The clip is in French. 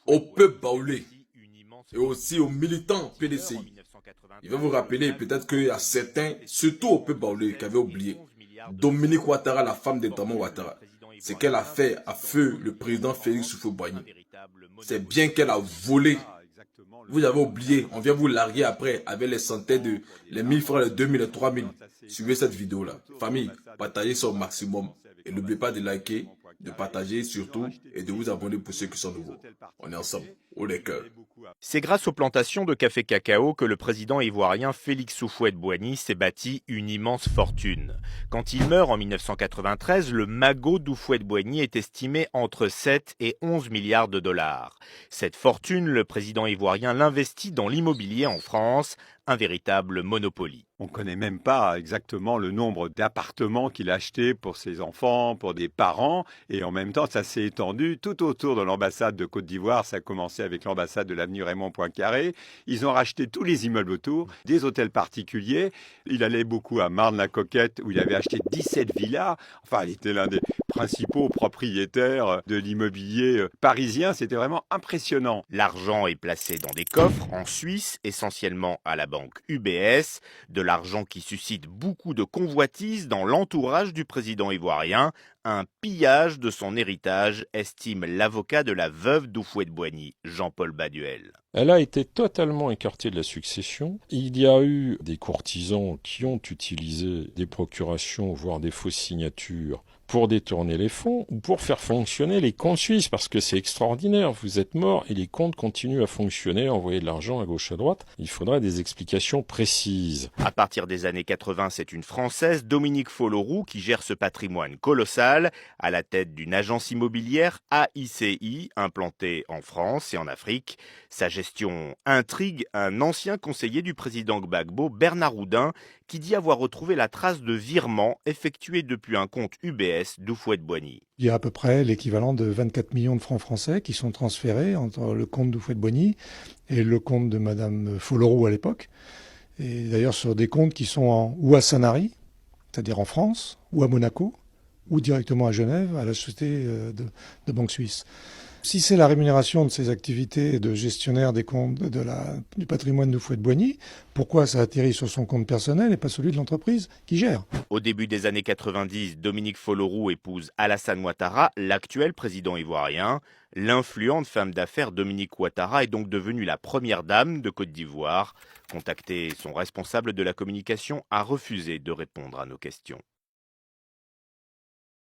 au peuple baoulé et aussi aux militants PDCI. Il va vous rappeler peut-être qu'il y a certains, surtout au peuple baoulé, qui avaient oublié. Dominique Ouattara, la femme de Draman Ouattara, ce qu'elle a fait à feu le président Félix Houphouët-Boigny. C'est bien qu'elle a volé. Vous avez oublié, on vient vous larguer après avec les centaines de, les 1000 francs, les 2000, les 3000. Suivez cette vidéo-là. Famille, partagez ça au maximum. Et n'oubliez pas de liker, de partager surtout et de vous abonner pour ceux qui sont nouveaux. On est ensemble, haut les cœurs. C'est grâce aux plantations de café cacao que le président ivoirien Félix Houphouët-Boigny s'est bâti une immense fortune. Quand il meurt en 1993, le magot d'Houphouët-Boigny est estimé entre 7 et 11 milliards de dollars. Cette fortune, le président ivoirien l'investit dans l'immobilier en France, un véritable monopoly. On ne connaît même pas exactement le nombre d'appartements qu'il a achetés pour ses enfants, pour des parents. Et en même temps, ça s'est étendu tout autour de l'ambassade de Côte d'Ivoire. Ça a commencé avec l'ambassade de l'avenue Raymond Poincaré. Ils ont racheté tous les immeubles autour, des hôtels particuliers. Il allait beaucoup à Marne-la-Coquette où il avait acheté 17 villas. Enfin, il était l'un des principaux propriétaires de l'immobilier parisien. C'était vraiment impressionnant. L'argent est placé dans des coffres en Suisse, essentiellement à la banque UBS, de l'argent qui suscite beaucoup de convoitises dans l'entourage du président ivoirien, un pillage de son héritage, estime l'avocat de la veuve d'Houphouët-Boigny, Jean-Paul Baduel. Elle a été totalement écartée de la succession. Il y a eu des courtisans qui ont utilisé des procurations, voire des fausses signatures, pour détourner les fonds ou pour faire fonctionner les comptes suisses, parce que c'est extraordinaire, vous êtes mort et les comptes continuent à fonctionner, envoyer de l'argent à gauche à droite. Il faudrait des explications précises. À partir des années 80, c'est une Française, Dominique Folloroux, qui gère ce patrimoine colossal, à la tête d'une agence immobilière AICI, implantée en France et en Afrique. Sa gestion intrigue un ancien conseiller du président Gbagbo, Bernard Houdin, qui dit avoir retrouvé la trace de virements effectués depuis un compte UBS d'Houphouët-Boigny. Il y a à peu près l'équivalent de 24 millions de francs français qui sont transférés entre le compte d'Houphouët-Boigny et le compte de Madame Folloroux à l'époque. Et d'ailleurs sur des comptes qui sont ou à Sanary, c'est-à-dire en France, ou à Monaco, ou directement à Genève, à la société de banque suisse. Si c'est la rémunération de ces activités de gestionnaire des comptes du patrimoine d'Houphouët-Boigny, pourquoi ça atterrit sur son compte personnel et pas celui de l'entreprise qui gère? Au début des années 90, Dominique Folloroux épouse Alassane Ouattara, l'actuel président ivoirien. L'influente femme d'affaires Dominique Ouattara est donc devenue la première dame de Côte d'Ivoire. Contacté, son responsable de la communication a refusé de répondre à nos questions.